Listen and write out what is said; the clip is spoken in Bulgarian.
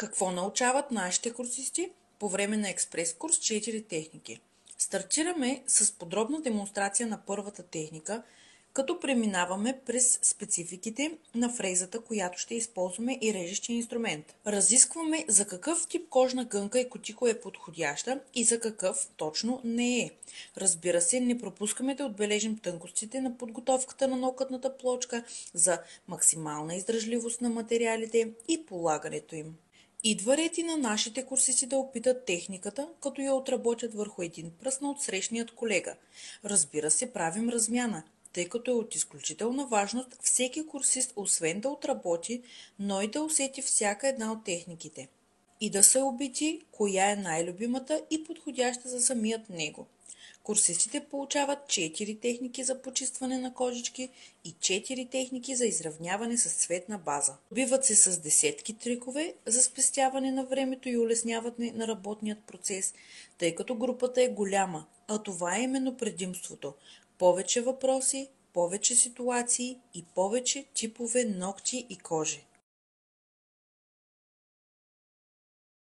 Какво научават нашите курсисти по време на експрес курс 4 техники? Стартираме с подробна демонстрация на първата техника, като преминаваме през спецификите на фрезата, която ще използваме и режещия инструмент. Разискваме за какъв тип кожна гънка и кутикула е подходяща и за какъв точно не е. Разбира се, не пропускаме да отбележим тънкостите на подготовката на нокътната плочка за максимална издръжливост на материалите и полагането им. Идва ред и на нашите курсисти да опитат техниката, като я отработят върху един пръст на отсрещният колега. Разбира се, правим размяна, тъй като е от изключителна важност всеки курсист освен да отработи, но и да усети всяка една от техниките. И да се убеди коя е най-любимата и подходяща за самият него. Курсистите получават 4 техники за почистване на кожички и 4 техники за изравняване с цветна база. Добиват се с десетки трикове за спестяване на времето и улесняване на работният процес, тъй като групата е голяма, а това е именно предимството. Повече въпроси, повече ситуации и повече типове ногти и кожи.